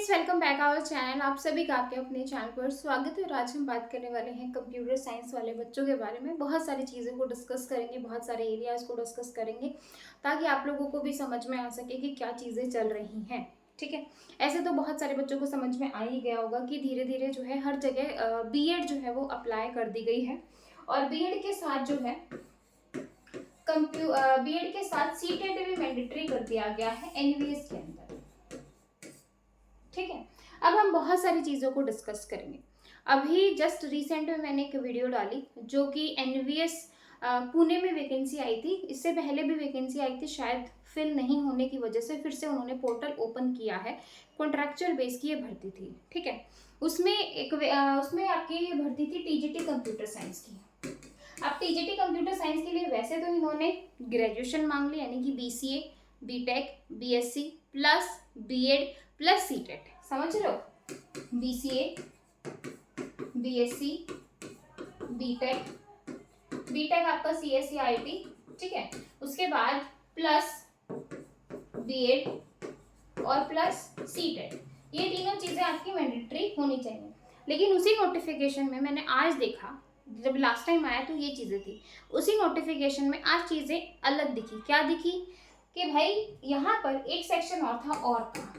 Friends, welcome back our channel. आप सभी का आपके अपने चैनल पर स्वागत है। और आज हम बात करने वाले हैं कंप्यूटर साइंस वाले बच्चों के बारे में। बहुत सारी चीज़ों को डिस्कस करेंगे, बहुत सारे एरियाज को डिस्कस करेंगे ताकि आप लोगों को भी समझ में आ सके कि क्या चीज़ें चल रही हैं। ठीक है। ऐसे तो बहुत सारे बच्चों को समझ में आ ही गया होगा कि धीरे धीरे जो है हर जगह बीएड जो है वो अप्लाई कर दी गई है। और बीएड के साथ जो है बीएड के साथ सीटेट भी मैंडेटरी कर दिया गया है एनवीएस के अंदर। ठीक है। अब हम बहुत सारी चीज़ों को डिस्कस करेंगे। अभी जस्ट रिसेंट में मैंने एक वीडियो डाली जो कि एनवीएस पुणे में वैकेंसी आई थी। इससे पहले भी वैकेंसी आई थी, शायद फिल नहीं होने की वजह से फिर से उन्होंने पोर्टल ओपन किया है। कॉन्ट्रैक्चुअल बेस की ये भर्ती थी। ठीक है। उसमें आपकी ये भर्ती थी टीजीटी कंप्यूटर साइंस की। अब टीजीटी कंप्यूटर साइंस के लिए वैसे तो इन्होंने ग्रेजुएशन मांग ली, यानी कि BCA, BTech, BSc plus BEd plus CTET. समझ रहे हो? बीसीए, बीएससी, बीटेक, बीटेक आपका सीएससी आईटी, ठीक है। उसके बाद प्लस बीएड और प्लस सीटेट, ये तीनों चीजें आपकी मैंडेटरी होनी चाहिए। लेकिन उसी नोटिफिकेशन में मैंने आज देखा, जब लास्ट टाइम आया तो ये चीजें थी, उसी नोटिफिकेशन में आज चीजें अलग दिखी। क्या दिखी? कि भाई यहाँ पर एक सेक्शन और था और का,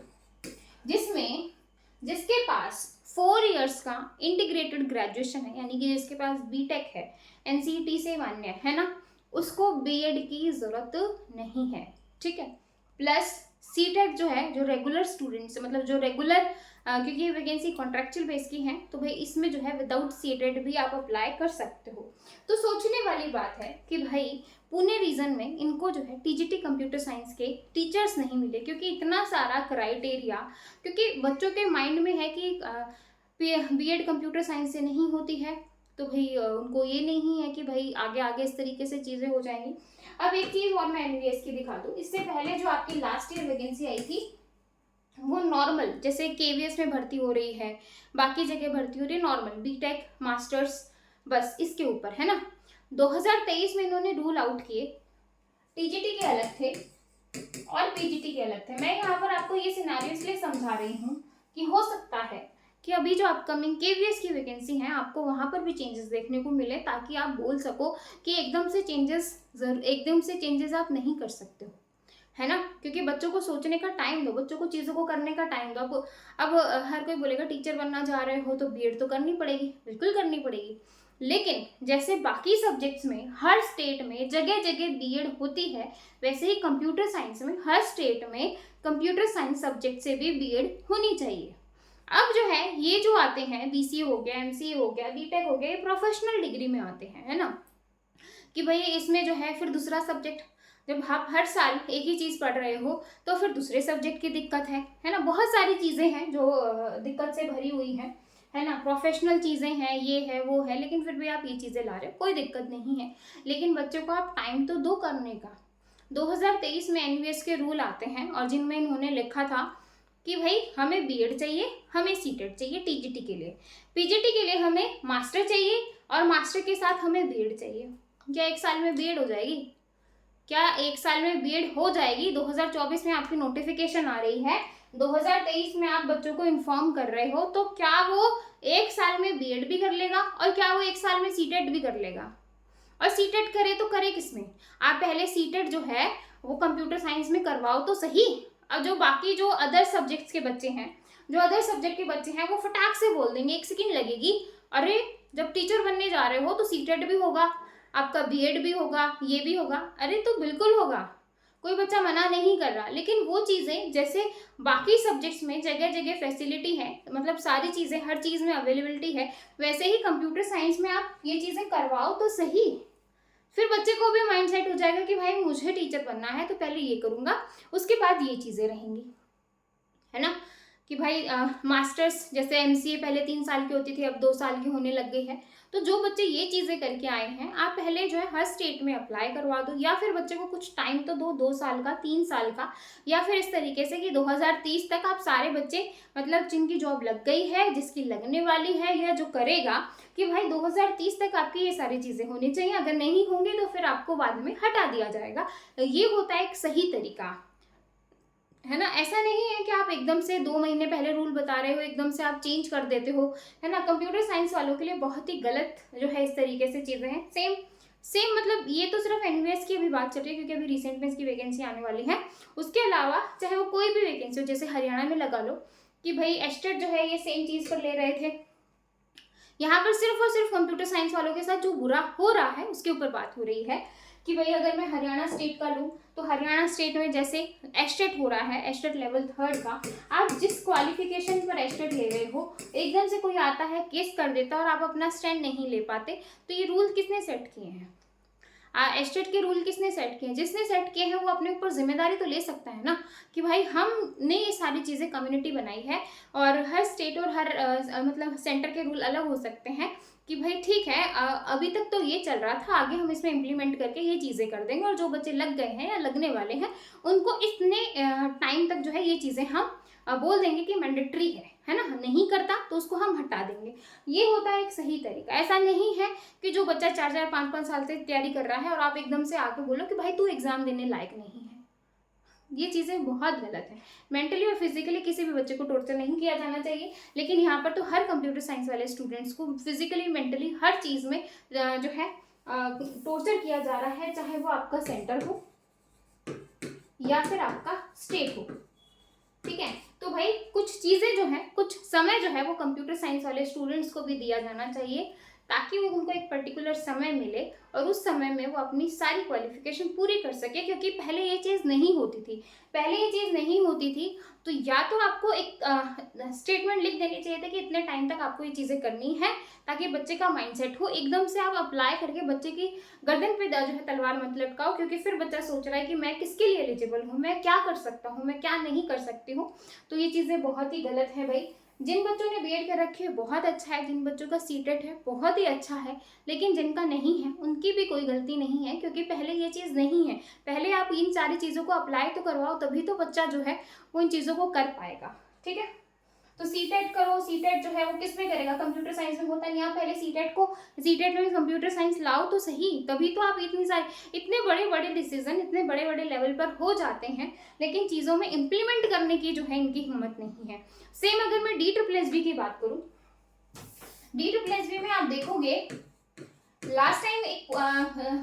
जिसके पास 4 इयर्स का इंटीग्रेटेड ग्रेजुएशन है, यानी कि जिसके पास बीटेक है, एनसीईटी से मान्य है ना, उसको बीएड की जरूरत नहीं है। ठीक है। प्लस सीटेट जो है, जो रेगुलर स्टूडेंट्स, मतलब जो रेगुलर, क्योंकि ये वैकेंसी कॉन्ट्रैक्चुअल बेस की है, तो भाई इसमें जो है विदाउट सीटेट भी आप अप्लाई कर सकते हो। तो सोचने वाली बात है कि भाई पुणे रीजन में इनको जो है टीजीटी कंप्यूटर साइंस के टीचर्स नहीं मिले, क्योंकि इतना सारा क्राइटेरिया, क्योंकि बच्चों के माइंड में है कि बीएड कंप्यूटर साइंस से नहीं होती है, तो भाई उनको ये नहीं है कि भाई आगे आगे इस तरीके से चीज़ें हो जाएंगी। अब एक चीज़ और मैं एनवीएस की दिखा दूँ। इससे पहले जो आपकी लास्ट ईयर वैकेंसी आई थी वो नॉर्मल, जैसे केवीएस में भर्ती हो रही है, बाकी जगह भर्ती हो रही है नॉर्मल, बीटेक, मास्टर्स, बस इसके ऊपर है ना। 2023 में इन्होंने रूल आउट किए। टीजीटी के अलग थे और पीजीटी के अलग थे। मैं यहाँ पर आपको ये सिनेरियो इसलिए समझा रही हूँ कि हो सकता है कि अभी जो अपकमिंग केवीएस की वैकेंसी है आपको वहां पर भी चेंजेस देखने को मिले, ताकि आप बोल सको कि एकदम से चेंजेस आप नहीं कर सकते हो, है ना। क्योंकि बच्चों को सोचने का टाइम दो, बच्चों को चीज़ों को करने का टाइम दो। अब हर कोई बोलेगा टीचर बनना चाह रहे हो तो बीएड तो करनी पड़ेगी, बिल्कुल करनी पड़ेगी। लेकिन जैसे बाकी सब्जेक्ट्स में हर स्टेट में जगह जगह बीएड होती है, वैसे ही कंप्यूटर साइंस में हर स्टेट में कंप्यूटर साइंस सब्जेक्ट से भी बीएड होनी चाहिए। अब जो है ये जो आते हैं, बीसीए हो गया, एमसीए हो गया, बीटेक हो गया, ये प्रोफेशनल डिग्री में आते हैं, है ना। कि भाई इसमें जो है फिर दूसरा सब्जेक्ट, जब आप हर साल एक ही चीज़ पढ़ रहे हो तो फिर दूसरे सब्जेक्ट की दिक्कत है ना। बहुत सारी चीज़ें हैं जो दिक्कत से भरी हुई हैं, है ना। प्रोफेशनल चीज़ें हैं, ये है वो है, लेकिन फिर भी आप ये चीज़ें ला रहे हो, कोई दिक्कत नहीं है। लेकिन बच्चों को आप टाइम तो दो करने का। 2023 में एनवीएस के रूल आते हैं और जिनमें इन्होंने लिखा था कि भाई हमें बीएड चाहिए, हमें सीटेट चाहिए टीजीटी के लिए, पीजीटी के लिए हमें मास्टर चाहिए और मास्टर के साथ हमें बीएड चाहिए। क्या एक साल में बीएड हो जाएगी? क्या एक साल में बीएड हो जाएगी? 2024 में आपकी नोटिफिकेशन आ रही है, 2023 में आप बच्चों को इन्फॉर्म कर रहे हो, तो क्या वो एक साल में बीएड भी कर लेगा और क्या वो एक साल में सीटेट भी कर लेगा? और सीटेट करे तो करे किसमें? आप पहले सीटेट जो है वो कंप्यूटर साइंस में करवाओ तो सही। अब जो बाकी जो अदर सब्जेक्ट्स के बच्चे हैं, जो अदर सब्जेक्ट के बच्चे हैं, वो फटाक से बोल देंगे, एक सेकेंड लगेगी, अरे जब टीचर बनने जा रहे हो तो सीटेट भी होगा, आपका बीएड भी होगा, ये भी होगा। अरे तो बिल्कुल होगा, कोई बच्चा मना नहीं कर रहा। लेकिन वो चीज़ें जैसे बाकी सब्जेक्ट्स में जगह जगह फैसिलिटी है, मतलब सारी चीज़ें हर चीज़ में अवेलेबिलिटी है, वैसे ही कंप्यूटर साइंस में आप ये चीज़ें करवाओ तो सही। फिर बच्चे को भी माइंड सेट हो जाएगा कि भाई मुझे टीचर बनना है तो पहले ये करूँगा, उसके बाद ये चीज़ें रहेंगी, है ना। कि भाई मास्टर्स जैसे एमसीए पहले 3 साल की होती थी, अब 2 साल की होने लग गई है। तो जो बच्चे ये चीज़ें करके आए हैं, आप पहले जो है हर स्टेट में अप्लाई करवा दो, या फिर बच्चे को कुछ टाइम तो दो, 2 साल का, 3 साल का, या फिर इस तरीके से कि 2030 तक आप सारे बच्चे, मतलब जिनकी जॉब लग गई है, जिसकी लगने वाली है, या जो करेगा, कि भाई 2030 तक आपकी ये सारी चीज़ें होनी चाहिए। अगर नहीं होंगे तो फिर आपको बाद में हटा दिया जाएगा। ये होता है एक सही तरीका। है ना। ऐसा नहीं है कि आप एकदम से 2 महीने पहले रूल बता रहे हो एकदम से आप चेंज कर देते हो, है ना। कंप्यूटर साइंस वालों के लिए बहुत ही गलत जो है इस तरीके से चीज़ें हैं। सेम सेम मतलब ये तो सिर्फ एनवीएस की अभी बात चल रही है क्योंकि अभी रिसेंट में इसकी वैकेंसी आने वाली है। उसके अलावा चाहे वो कोई भी वैकेंसी हो, जैसे हरियाणा में लगा लो कि भाई एस्टेट जो है ये सेम चीज़ पर ले रहे थे। यहाँ पर सिर्फ और सिर्फ कंप्यूटर साइंस वालों के साथ जो बुरा हो रहा है उसके ऊपर बात हो रही है कि भाई अगर मैं हरियाणा स्टेट का लूँ तो हरियाणा स्टेट में जैसे एस्टेट हो रहा है, एस्टेट लेवल 3 का, आप जिस क्वालिफिकेशन पर एस्टेट ले रहे हो एकदम से कोई आता है केस कर देता और आप अपना स्टैंड नहीं ले पाते, तो ये रूल किसने सेट किए हैं? एस्टेट के रूल किसने सेट किए हैं? जिसने सेट किए हैं वो अपने ऊपर जिम्मेदारी तो ले सकता है ना कि भाई हमने ये सारी चीज़ें कम्युनिटी बनाई है और हर स्टेट और हर मतलब सेंटर के रूल अलग हो सकते हैं कि भाई ठीक है अभी तक तो ये चल रहा था, आगे हम इसमें इम्प्लीमेंट करके ये चीज़ें कर देंगे और जो बच्चे लग गए हैं या लगने वाले हैं उनको इतने टाइम तक जो है ये चीज़ें हम बोल देंगे कि मैंडेटरी है ना। नहीं करता तो उसको हम हटा देंगे। ये होता है एक सही तरीका। ऐसा नहीं है कि जो बच्चा 4-4 5-5 साल से तैयारी कर रहा है और आप एकदम से आके बोलो कि भाई तू एग्जाम देने लायक नहीं है। ये चीज़ें बहुत गलत है। मेंटली और फिजिकली किसी भी बच्चे को टॉर्चर नहीं किया जाना चाहिए, लेकिन यहाँ पर तो हर कंप्यूटर साइंस वाले स्टूडेंट्स को फिजिकली मेंटली हर चीज़ में जो है टॉर्चर किया जा रहा है, चाहे वो आपका सेंटर हो या फिर आपका स्टेट हो। ठीक है, तो भाई कुछ चीज़ें जो है, कुछ समय जो है वो कंप्यूटर साइंस वाले स्टूडेंट्स को भी दिया जाना चाहिए ताकि वो उनको एक पर्टिकुलर समय मिले और उस समय में वो अपनी सारी क्वालिफिकेशन पूरी कर सके। क्योंकि पहले ये चीज़ नहीं होती थी, पहले ये चीज़ नहीं होती थी तो या तो आपको एक स्टेटमेंट लिख देनी चाहिए था कि इतने टाइम तक आपको ये चीज़ें करनी है ताकि बच्चे का माइंडसेट हो। एकदम से आप अप्लाई करके बच्चे की गर्दन पे जो है तलवार मत लटकाओ, क्योंकि फिर बच्चा सोच रहा है कि मैं किसके लिए एलिजिबल हूँ, मैं क्या कर सकता हूँ, मैं क्या नहीं कर सकती हूँ। तो ये चीज़ें बहुत ही गलत है भाई। जिन बच्चों ने बीएड कर रखी है बहुत अच्छा है, जिन बच्चों का सीटेट है बहुत ही अच्छा है, लेकिन जिनका नहीं है उनकी भी कोई गलती नहीं है क्योंकि पहले ये चीज़ नहीं है। पहले आप इन सारी चीज़ों को अप्लाई तो करवाओ, तभी तो बच्चा जो है वो इन चीज़ों को कर पाएगा। ठीक है, तो सीटेट करो। सीटेट जो है वो किस में करेगा? कंप्यूटर साइंस में होता नहीं। आप पहले सीटेट में कंप्यूटर साइंस लाओ तो सही, तभी तो आप इतने बड़े बड़े डिसीजन इतने बड़े बड़े लेवल पर हो जाते हैं, लेकिन चीज़ों में इम्प्लीमेंट करने की जो है इनकी हिम्मत नहीं है। सेम अगर मैं DSSB की बात करूँ, DSSB में आप देखोगे लास्ट टाइम एक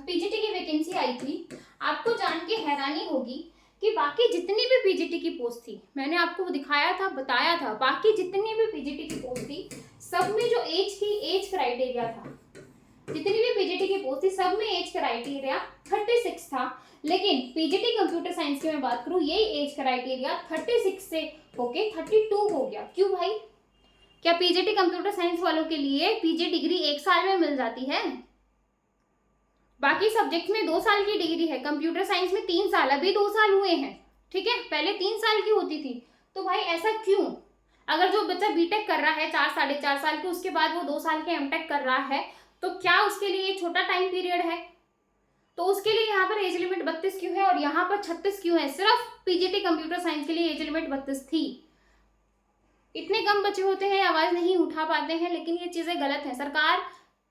पीजीटी की वैकेंसी आई थी। आपको जान के हैरानी होगी कि बाकी जितनी भी पीजीटी की पोस्ट थी, मैंने आपको दिखाया था, बताया था, बाकी जितनी भी पीजीटी की पोस्ट थी सब में जो एज क्राइटेरिया था, जितनी भी पीजीटी की पोस्ट थी सब में एज क्राइटेरिया 36 था। लेकिन पीजीटी कंप्यूटर साइंस की मैं बात करूं, ये एज क्राइटेरिया 36 से होके 32 हो गया। क्यों भाई? क्या पीजीटी कंप्यूटर साइंस वालों के लिए पीजी डिग्री 1 साल में मिल जाती है? बाकी सब्जेक्ट में 2 साल की डिग्री है, कंप्यूटर साइंस में 3 साल, अभी 2 साल हुए हैं। ठीक है, पहले 3 साल की होती थी। तो भाई ऐसा क्यों? अगर जो बच्चा बीटेक कर रहा है 4-4.5 साल के, उसके बाद वो 2 साल के एमटेक कर रहा है, तो क्या उसके लिए छोटा टाइम पीरियड है? तो उसके लिए यहाँ पर एज लिमिट 32 क्यों है और यहाँ पर 36 क्यों है? सिर्फ पीजीटी कंप्यूटर साइंस के लिए एज लिमिट 32 थी। इतने कम बच्चे होते हैं, आवाज नहीं उठा पाते हैं, लेकिन ये चीजें गलत है। सरकार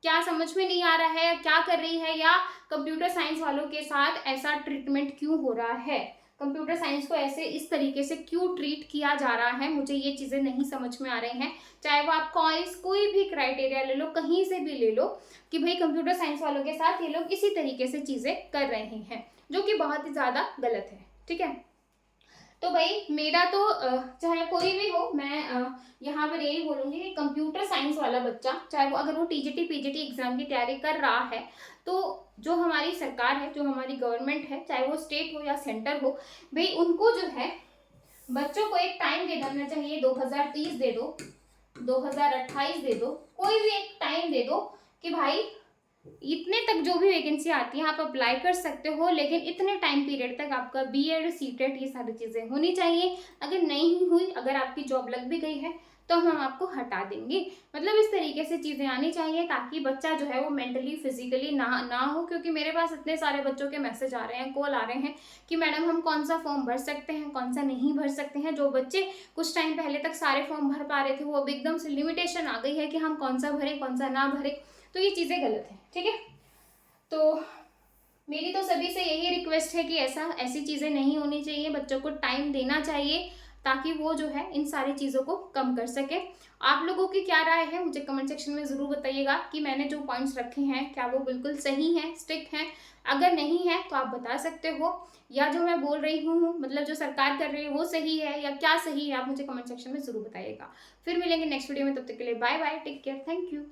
क्या समझ में नहीं आ रहा है, क्या कर रही है, या कंप्यूटर साइंस वालों के साथ ऐसा ट्रीटमेंट क्यों हो रहा है, कंप्यूटर साइंस को ऐसे इस तरीके से क्यों ट्रीट किया जा रहा है, मुझे ये चीज़ें नहीं समझ में आ रही हैं। चाहे वो आप कोई भी क्राइटेरिया ले लो, कहीं से भी ले लो, कि भाई कंप्यूटर साइंस वालों के साथ ये लोग इसी तरीके से चीज़ें कर रहे हैं, जो कि बहुत ही ज़्यादा गलत है। ठीक है, तो भाई मेरा तो चाहे कोई भी हो, मैं यहाँ पर यही बोलूँगी कि कंप्यूटर साइंस वाला बच्चा, चाहे वो अगर वो टीजीटी पीजीटी एग्जाम की तैयारी कर रहा है, तो जो हमारी सरकार है, जो हमारी गवर्नमेंट है, चाहे वो स्टेट हो या सेंटर हो, भाई उनको जो है बच्चों को एक टाइम दे देना चाहिए। 2030 दे दो, 2028 दे दो, कोई भी एक टाइम दे दो कि भाई इतने तक जो भी वैकेंसी आती है आप अप्लाई कर सकते हो, लेकिन इतने टाइम पीरियड तक आपका बीएड सीटेट ये सारी चीज़ें होनी चाहिए। अगर नहीं हुई, अगर आपकी जॉब लग भी गई है, तो हम आपको हटा देंगे। मतलब इस तरीके से चीज़ें आनी चाहिए ताकि बच्चा जो है वो मेंटली फिजिकली ना हो। क्योंकि मेरे पास इतने सारे बच्चों के मैसेज आ रहे हैं, कॉल आ रहे हैं कि मैडम हम कौन सा फॉर्म भर सकते हैं, कौन सा नहीं भर सकते हैं। जो बच्चे कुछ टाइम पहले तक सारे फॉर्म भर पा रहे थे, वो अब एकदम से लिमिटेशन आ गई है कि हम कौन सा भरें, कौन सा ना भरें। तो ये चीज़ें गलत है। ठीक है, तो मेरी तो सभी से यही रिक्वेस्ट है कि ऐसी चीज़ें नहीं होनी चाहिए, बच्चों को टाइम देना चाहिए ताकि वो जो है इन सारी चीज़ों को कम कर सके। आप लोगों की क्या राय है मुझे कमेंट सेक्शन में ज़रूर बताइएगा कि मैंने जो पॉइंट्स रखे हैं क्या वो बिल्कुल सही हैं, स्ट्रिक्ट हैं। अगर नहीं है तो आप बता सकते हो, या जो मैं बोल रही हूँ मतलब जो सरकार कर रही है वो सही है या क्या सही है, आप मुझे कमेंट सेक्शन में ज़रूर बताइएगा। फिर मिलेंगे नेक्स्ट वीडियो में, तब तक के लिए bye bye, take care, thank you.